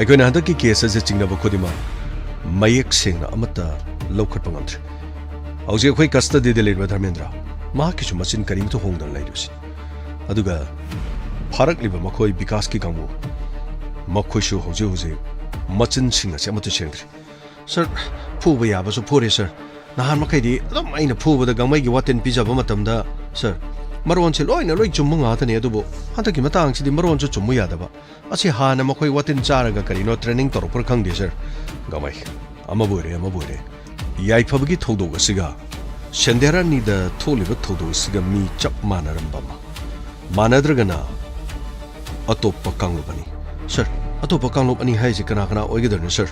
akhoi na hadaki case se chingna ba khodima mayek sengna amata lokhat pangamtre auji akhoi custody de le dharmendra ma ki chu machin kari to hongdan lai rusi aduga farak liba makhoi bikas ki kangbu makhoi shu hoje machin singna se amata chengre sir phuba ya ba su phore sir nahan makai di adom aina phuba da gamai gi waten pizza ba matam da sir maron che loina loi chum nga ta ne adubo hanta ki matang chi di maron chu chum ya da ba asi ha na makhoi waten chara ga kari no training tor por khang de sir gamai ama bore yai phab gi thodo ga siga sendera ni da tholi ba thodo siga mi chap manaram ba manadra na atop kanglo bani sir atop kanglo ani hai ji kana oi gi dar sir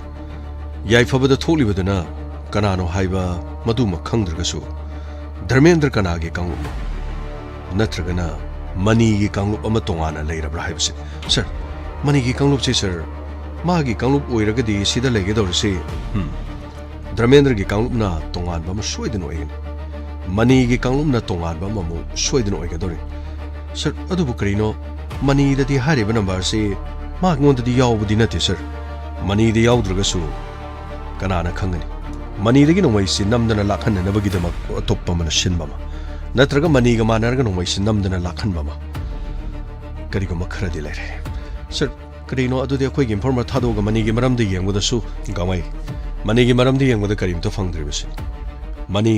yai phab da tholi ba na kana no hai ba madu ma khangdra ga su dharmendra kana ge kanglo natraga na mani gi kanglo ama tongana leira bra hai basi sir mani gi kanglo che sir ma gi kanglo oira ga di sida lege dor se dharmendra gi kanglo na tongan ba ma soidin oi mani gi kanglo na tongan ba ma mo soidin oi ga dor sir adu bu krino mani da di hari ba number se ma ngon da di yaw bu di na te sir mani di yaw dra ga su kana na khangani mani da gi no mai si namdana lakhan na ba gi da ma toppa mana shin ba ma natraga mani ga manar ga no mai si namdana lakhan ba ma kari ga makhra di le re sir krino adu de khoi gi informer thado ga mani gi maram de yeng da su gamai mani gi maram de yeng da karim to phang dre basi mani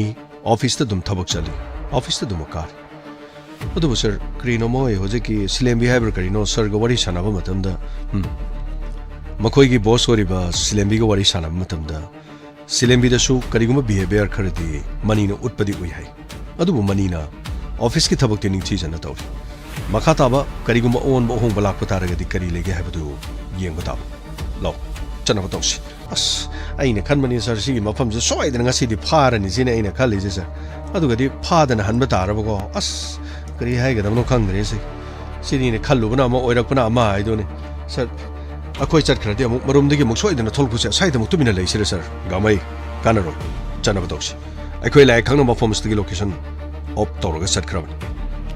office ta dum thabak chali office ta dum kar adu bu sir krino mo e hoje ki silem behavior karino sir ga wari sana ba matam da makhoi gi boss wari ba silem bi ga wari sana ba matam da silem bi da su kari guma behavior khar di mani no utpadi ui hai adu bu mani na office ki thabak te ning chi jana taw makha ta ba kari guma on ba hong balak patara ga di kari lege hai badu yeng ba lo chana ba tawsi as aina khan mani sir si mafam je soi da ngasi di phara ni sine aina khali je sir adu ga di phada na han ba tar ba ko as kari hai ga dam no khang re se sini ne khallu bana ma oirak bana ma ai do ne sir akoi chat khra de amuk marum de gi muk soi da na thol phu se sai da muk tu mina lai sir sir gamai kanaro chana ba tawsi akoi lai khang no ma form sti location op tor ga sat khra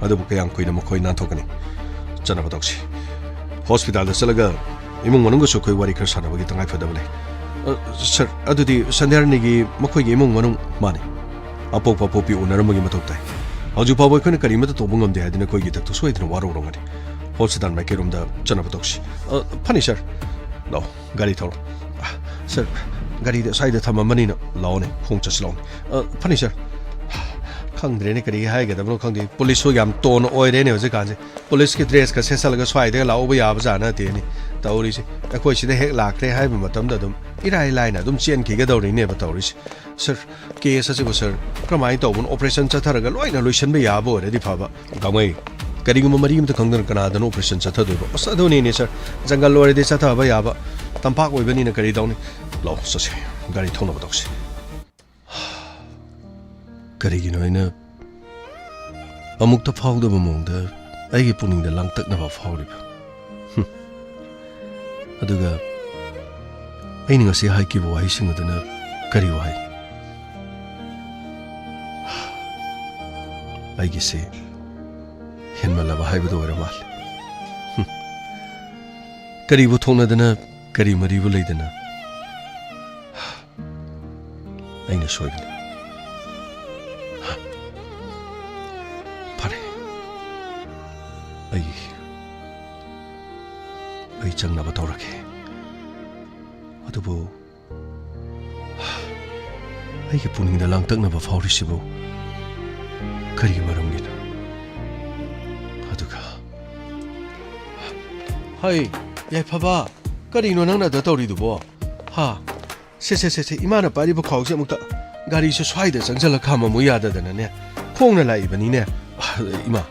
adu bu kayang koi na ma koi na thokani chana ba tawsi hospital da salaga imung manung ga so koi wari khar sana ba gi tangai phada bale sir adu di sandhar ni gi makhoi gi imung manung mani apok papopi unaram gi matok tai haju pa boy khone karimata to bungam de hadina koi gi tak to soi dina waro rongani hospital ma kerum da chana ba tawsi pani sir no gari thor sir gari da sai da thama mani na law ne khong chas law pani sir khangdre ne kari hai ga da no khangdi police ho yam ton oi re ne ho je kan je police ki dress ka sesal ga swai de law ba ya ba jana te ni tawri si akoi si de hek lak re hai ba matam da dum irai lai na dum chen ki ga dawri ne ba tawri si sir ke sa se bo sir kramai to bun operation cha thar ga loi na loisan ba ya bo re di pha ba gamai kari gum mari mta khangdan kana da operation cha thadu ba asa do ni ne sir jangal lore de cha tha ba ya ba tampak oi ba ni na kari daw ni lo sa se gari thona ba tawsi kari gi noina amuk ta phau da mong da ai gi puning da lang tak na ba phau ri aduga ai ni ngasi hai ki bo ai sing da na kari wai ai gi se hen mala ba hai ba do ra mal kari bu thona da na kari mari bu lei da na ai na soi ai chang na ba tawrake adubu ai ki puning da lang tak na ba fauri sibo kari maram ni aduga hai yai phaba Karino nang na datori dubo. Ha. Se imana pari ba khawse amukta gari se swai da changjala khama mu yada dana ne. Khongna lai bani ne. Ima.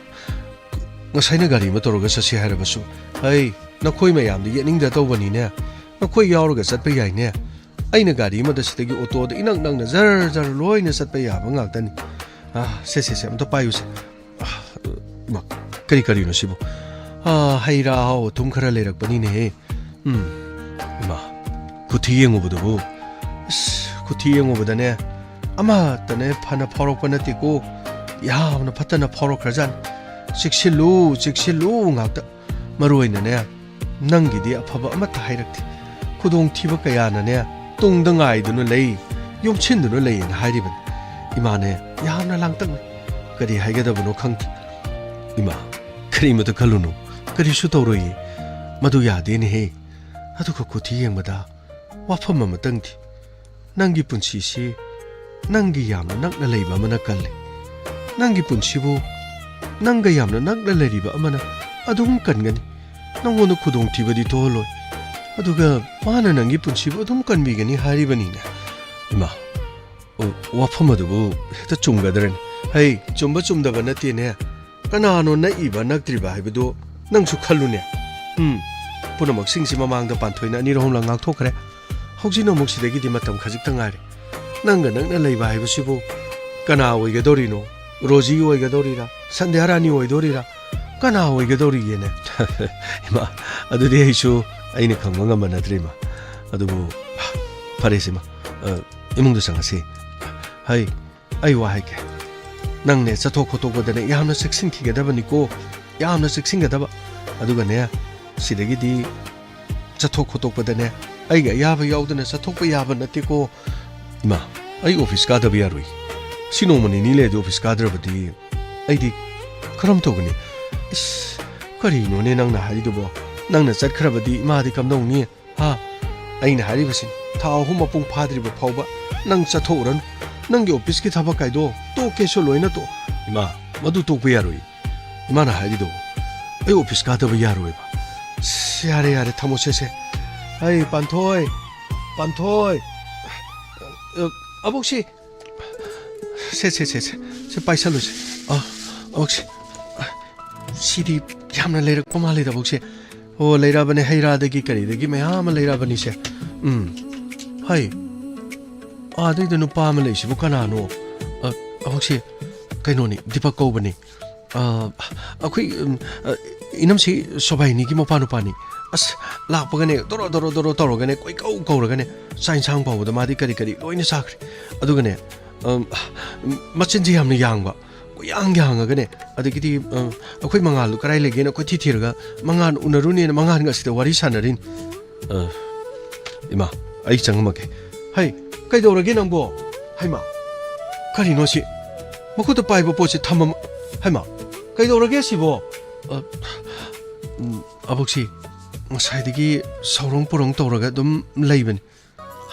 Ngasai na gari ma toroga sa si harabasu. Hai, na khoi mayam di yening da tawbani ne. Na khoi yauraga satpa yai ne. Aina gari ma da sidagi auto da inang nang na zar loi na satpa yaba ngaktan. Se amta payu se. Ma kari no sibo. Hai ra ho tum khara lerak bani ne. Ma kuthi yengubudu. Kuthi yengubudane. Ama tane phana phorok panatiko. Yamna phatana phorok khajan. Siksilu ngakta. Maruina ne. Nangi di aphaba amata hairakti. Khudong thiba kayana ne. Tungda ngaidunu lei. Yomchindunu lei na hairiban. Imane yamna langtang. Kari haigadabano khangti. Ima kari mata khalunu. Kari su tawroi. Madu yade ne he. Aduka kuthi yengmada. Wafam amatangti. Nangi punsi si. Nangi yamna nakna leiba amana kalle. Nangi punsibu. Nanga yamna nakna leiriba amana. Adum kangani. Nangona khudong thibadi toloi. Aduga mana nangi punsibu adum kanbigani haribani na. Ima wafam adubu hekta chumgadren. Hai chumba chumdaba nate ne. Kanano na iba naktriba haibado nangsu khallune. Punamak singsi mamangda panthoina anirahom lang ngakthokre. Hogsino muksidagi matam khajikta ngare. Nanga nangna leiba haibasibu kana oigadorino. Roji oigadorira. Sandhyarani oidorira. Kana oigadori yene. Ima adudi aisu aina khangma ngama natrima. Adubu faresima. Imungda sangase. Hai ai wa haike. Nangne chathok khotokbadane yamna seksinkhigadabaniko. Yamna seksingadaba. Adugane sidagidi chathok khotokbadane aiga yaba yaudana chathokpa yaba natiko. Ima ai office kadaba yarui. Sinomani ni le office kadrabadi aidi karam togani. Karino ne nangna haridubo. Nangna chatkrabadi imadi kamdongni. Ha aina haribasin tha ahum apung phadriba phawba nang chathoran nangi office ki thaba kaido to keso loina to. Ima madu tokpa yarui. Imana harido ai office kadaba yarui ba. Yare thamosese. Hai panthoi. Abokshi. Se paisaluse. Abokshi. Sidi yamna leirakpa male da abokshi. O leirabane heira dagi kari dagi mayam leirabani se. Hai. Adai da nupa ma leisibu kanano. Abokshi kainoni Dipak kaubani. Akhui inamsi sobaini ki mopanupani. As lakpagane doro torogane koi kauragane sain sang pawda madi kari loina sakri. Adugane machinji yamna yangba. Yang adagidi akhoi mangalu karai legena ko thithiraga mangan unaruni mangan ga sida wari sanarin. Ima ai changmake. Hai kaidorage nangbo. Haima karino si makuta paibo pochi thamam. Haima kaidorage sibo. Abokshi ngasai saurong purong tawraga dum leibani.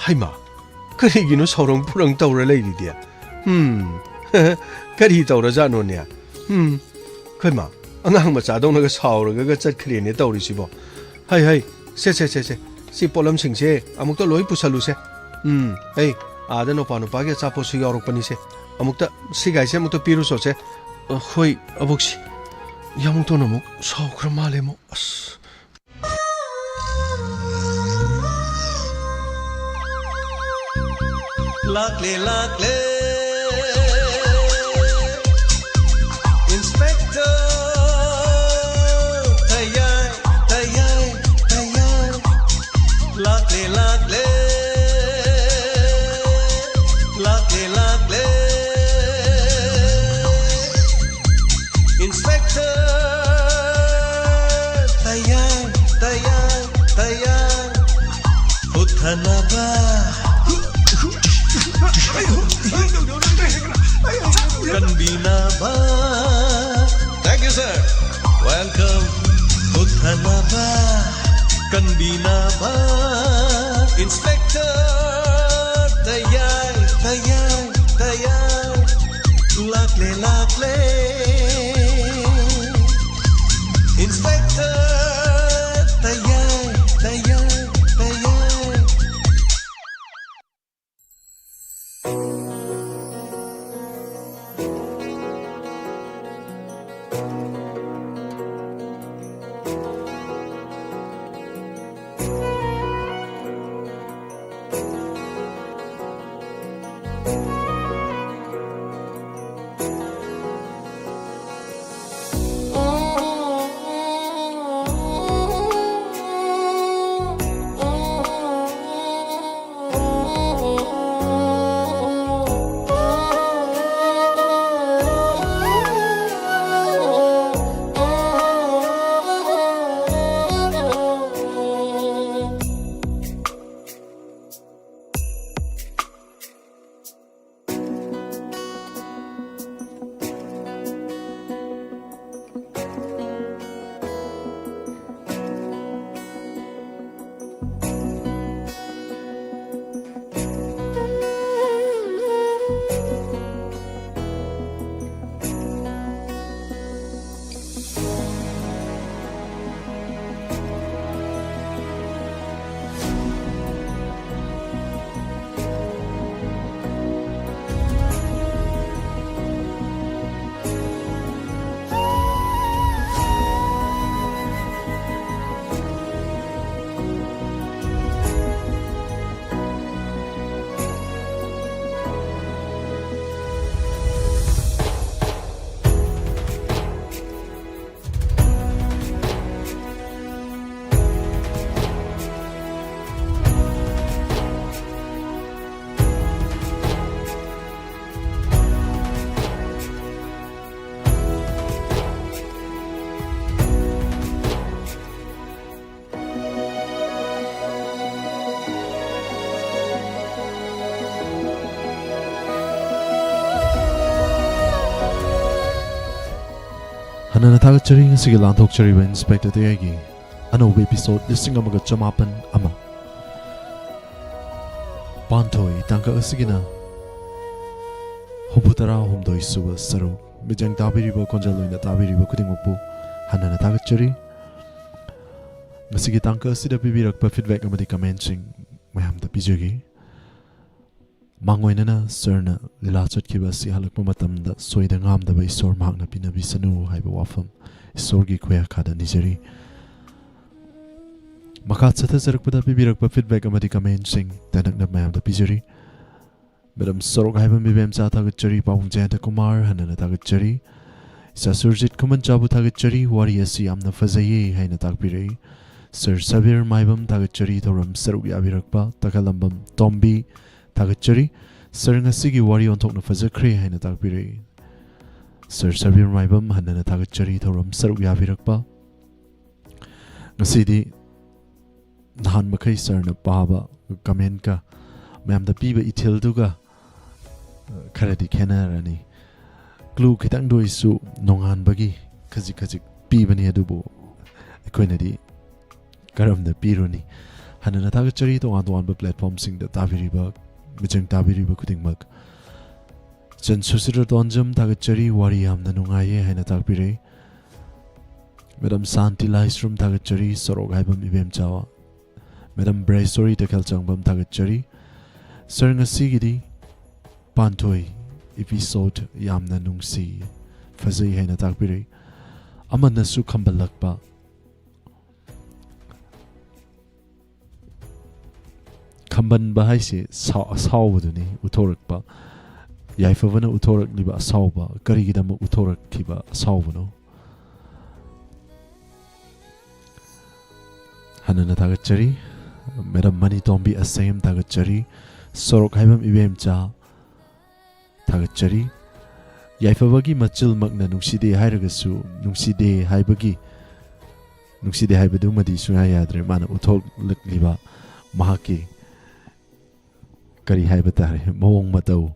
Haima karigino saurong purong tawra leiri dia. Kari tawra jano ne. Kaima angang macha dongnaga sauraga ga chatkhri ne tawri sibo. Hai se si polam singse amukta loi pusaluse. Hey ada no panu page chapo su yorok pani se. Amukta sigai se amukta piru so se. Hoi abokshi yamukta no muk saukra male mo as. Luckily, Inspector Tayai. Luckily, Inspector Tayai Uthanaba Kanbinaba. Thank you, sir. Welcome. Uthanaba Kanbinaba. Inspector Tayai. Luckily. Inspector Tayai. Hanan Tagachari sige lantok chari ba Inspector TAYai ano episode listing amaga chamapan ama Panthoi tangka sige na Hubutara humdoi suwa saru bijang tabiriba konjaloy na tabiriba kuding upo Hanan Tagachari Masigi tangka sida bibirak pa feedback amadi commenting mayam da bijogi Mangoy na sir na lilachot kiba si halak matam da soida ngam da bay sor mak na pinabi sanu hay ba wafam sorgi kuya kada nijeri makat sa tasarak pada bibirak pa feedback amadi commenting tanak na mayam da bijeri Madam sorok hay ba bibem sa tagat jeri pawong janta kumar hanan na tagat jeri sa surjit kuman jabu tagat jeri wari asi am na fazaye hay na tagbirei Sir Sabir maibam tagat jeri toram saruk yabirak pa takalambam tombi Tagachari, Sir Nasigi wari on tok na fazakri hay na tagbiri. Sir Sabir maibam hana na tagachari toram saruk yabirak pa. Ngasidi, nahan makay sir na pahaba, kamen ka, mayam da piba itil duga, karadi kena rani. Glu kitang do isu nongan bagi, kazik piba niya dubo. Ikoy na di, karam na piro ni. Hana na tagachari tongan ba platform sing da tabiri ba, Bijang tabiriba kuting mag Jan susira donjam tagachari wari am na nungaye hay na tagbire Madam Santi Laisrum tagachari sorok haibam ibem chawa Madam Braisori takal changbam tagachari Sir nga sigidi Panthoi episode yam na nungsi Fazay hay na tagbire Aman na su kambalak pa Kamban bahay si asawa do ni utorak pa Yaifa na utorak liba asawa ba Karigida mo utorak kiba asawa no Hana na tagachari Madam Mani Tombi asayam tagachari Sorok haibam ibem cha Tagachari Yaifa bagi machil magna nungside hairagasu Nungside haibagi Nungside haibadu madi sungayadre Mana utok liba mahaki Kari hai batare mawong matau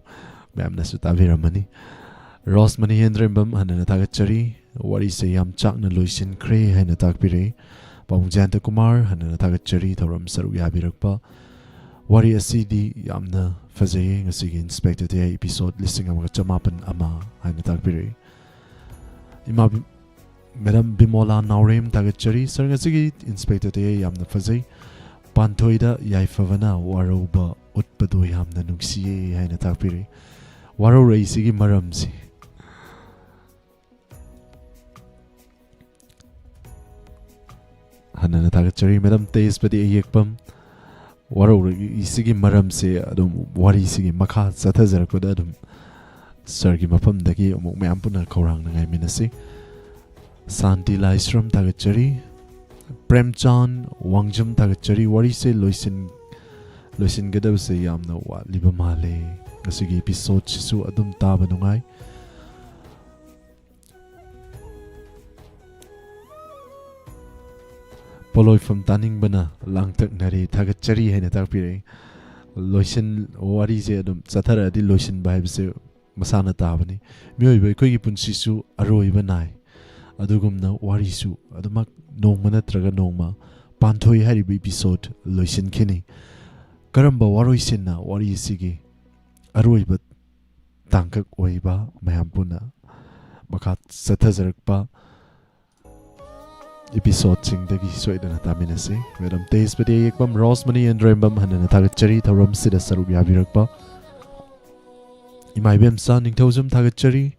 mayam na su tabiramani Ross mani hendrembam hana na tagachari wari se yam chak na loisin kre hai na takpire Pawong janta kumar hana na tagachari tauram saruk yabirak pa wari asidi yam na fazaye ngasigi Inspector TAYai episode listing ang mga chamapan ama hai na takpire Ima Madam Bimola Naurem tagachari sir ngasigi Inspector TAYai yam na fazay Panthoi da yaifavana waro ba utpado yam na nungsiye hay na takpiri waro ray sige maram si hana na tagachari Madam Tays pati ayekpam waro ray sige maram si adum wari sige makha sathazarak pada adum sir ki mapam daki umuk mayam pun na kaurang na ngay minasi Santi Laisram tagachari Premchan Wangjam tagachari wari se loisin gadab se yamna wa liba male ngasigi episode sisu adum taba nungai Poloy from taning bana langtak nari tagachari hai na takpire loisin wari se adum sathara di loisin bai se masana tabani mioi bai koi gi punsi su aroi banai adugumna wari su adumak nongma natraga nongma Panthoi hariba episode loisin kini Karamba waroi sinna wari sige aroiba tangkak oiba mayam puna makat sathazarak pa episode sing dagi soidana taminase Madam Tays pati ekbam Ross mani andrembam hanana tagachari tauram sida saruk yabirak pa Imaibem sa ningthauzam tagachari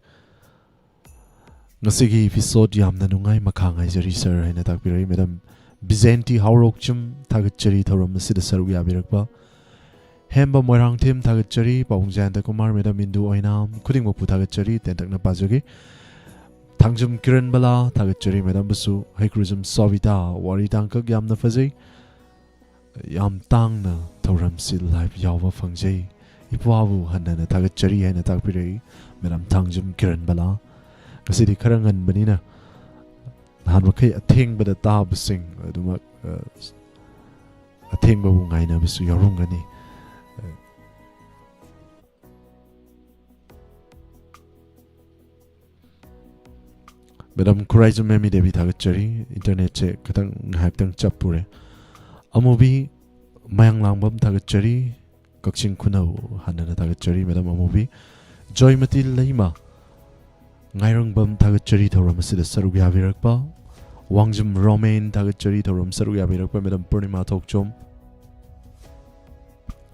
Ngasigi episode yam na nungai makangay jari sir hay na takpiray Madam Bizenti Haurokchum tagachari tauram sida saruk yabirak pa Hemba moirang tim tagachari pawong janta kumar Madam Indu oinam kuding mo pu tagachari tentak na pajogi Tangjum kiran bala tagachari Madam Basu Haikruzum Sovita wari tangkak yam na fazay Yam tang na tauram sil live yawa fangjay Ipuavu hana na tagachari hay na takpiray Madam Tangjum kiran bala Kasi di karangan ba nina nahan wakay ating ba da tabasing adumak ating ba ngay na baso yarong gani Madam kurai zum memi debi thagachari internet che khatang haktang chapure amubi mayang langbam thagachari kakching khunau hanana thagachari madam amubi joymati leima ngairangbam thagachari thoram asida saruk yabirakpa wangjum romain thagachari thoram saruk yabirakpa madam purnima thokchom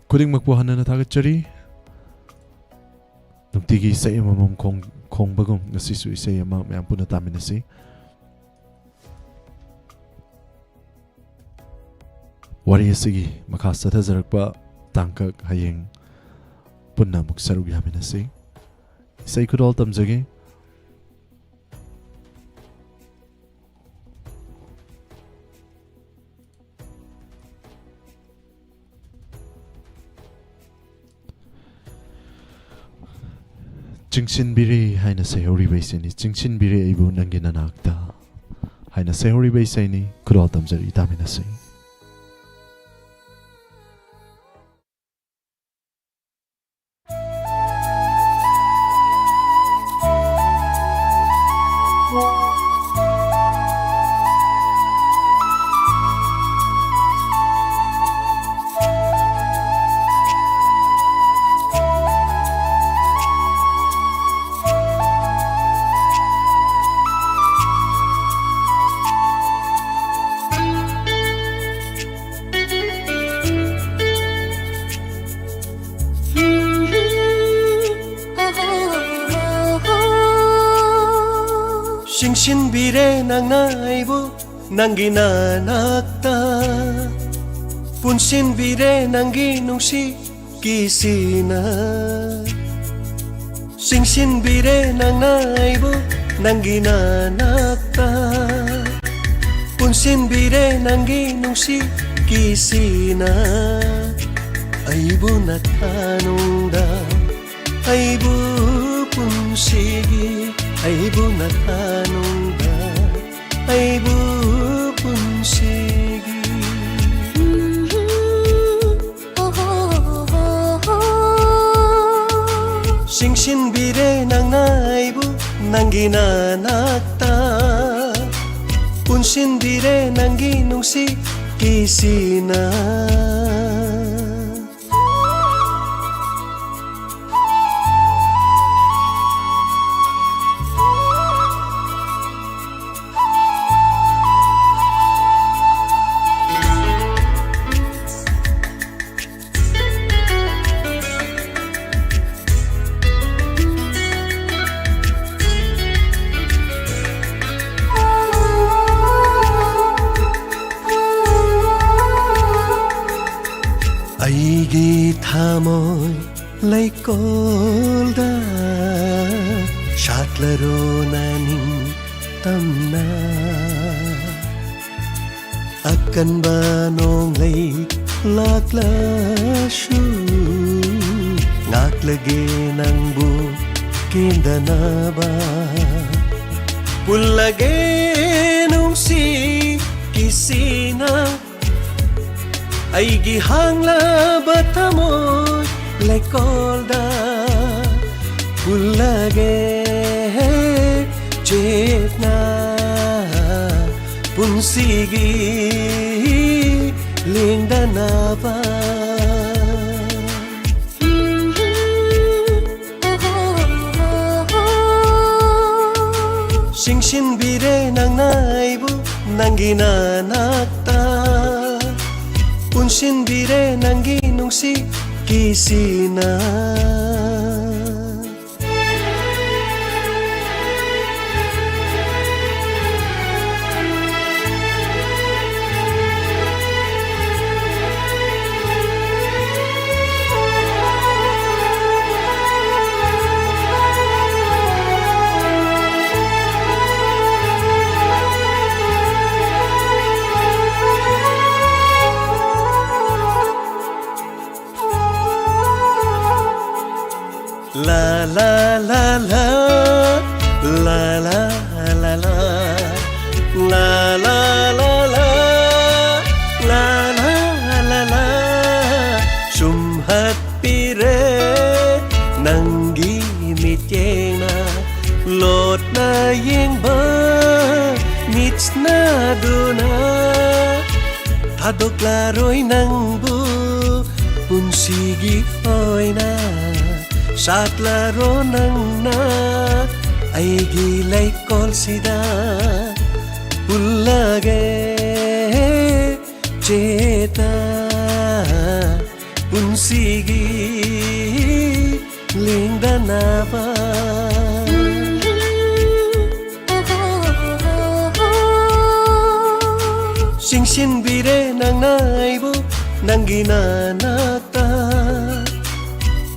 kuding makpo hanana thagachari nungtigi say amam kong bagum nasisu isay ama mayam puna taminasi wari asigi makasa thazarakpa tangkak hayeng punna muksarug yaminasi isay kudol tamjagi Jingsin biri haina sehori baiseni jingsin biri ibu nangina nakta haina sehori baiseni kudol tamjari taminasi Singsinbire ng naibo ng ginanakta Punsinbire ng ginungsi kisina Singsinbire ng naibo ng ginanakta Punsinbire ng ginungsi kisina Aibo na tanong da Aibo punsigi Aibo na tanong da Aibo punsigi Singsinbire ng naibo ng ginanakta Punsinbire ng ginungsi kisina Aigi thamoy laikolda shatlaro naning tamna akan banong lay laklashu ngaklage ng bukinda na ba pulage nung si kisina ay gihangla batamoy laikolda bulage jetna punsigi linda na ba Singsinbire ng naibo ng ginanakta Punsinbire ng ginungsi kisina La la la la la la la la la la la la la la la sumhat pire nang gimit yeng na lot na yeng ba aduna Thadoklaroi nangbu punsigi oina Satlaro nangna aigi laikol sida Pullage ceta punsigi lingdanava Singsin bire nang naibu nanggina nakta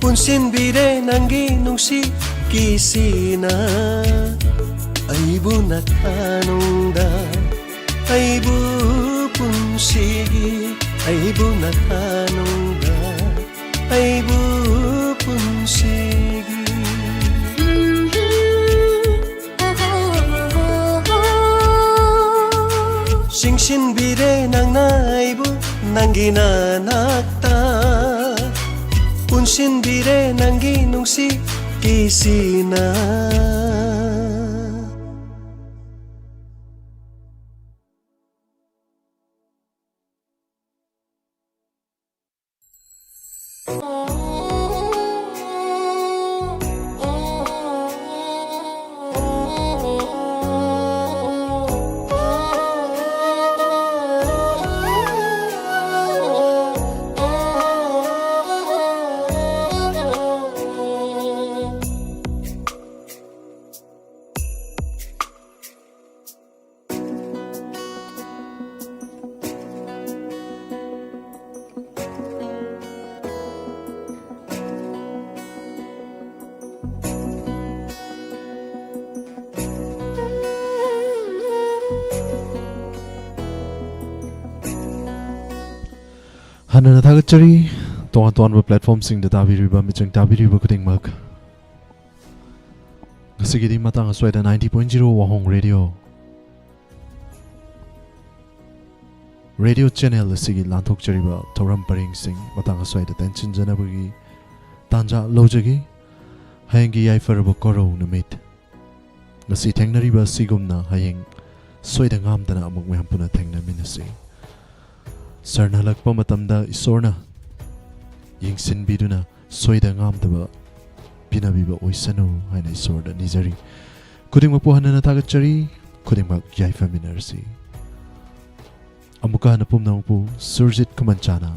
Punsin bire nanggi nungsi kisina Aibu nakanungda Aibu punsigi Aibu nakanungda Aibu punsigi Singsin bire nang naibu nanggina nakta Punsin bire nanggi nungsi kisina Hana na thagachari tuan ba platform sing da tabiriba michang tabiriba kudingmak Nasigidi matang aswai da 90.0 Wahong Radio channel asigi lanthok chariba thoram paring sing matang aswai da tension janabagi tanja lojagi hayengi yai faraba koro namit Nasi thengnariba sigumna hayeng soida ngamdana amuk meham puna thengna minasi Sarna halakpa matamda isorna yingsinbiduna soida ngamdaba pinabiba oisanu haina isorda nizari kudingmak po hanana thagachari kudingmak yaifaminarsi amuka hana pumnang po surjit kumanchana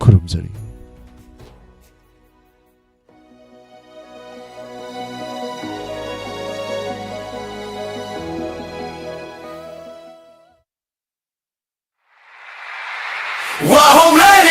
kurumjari WAHONG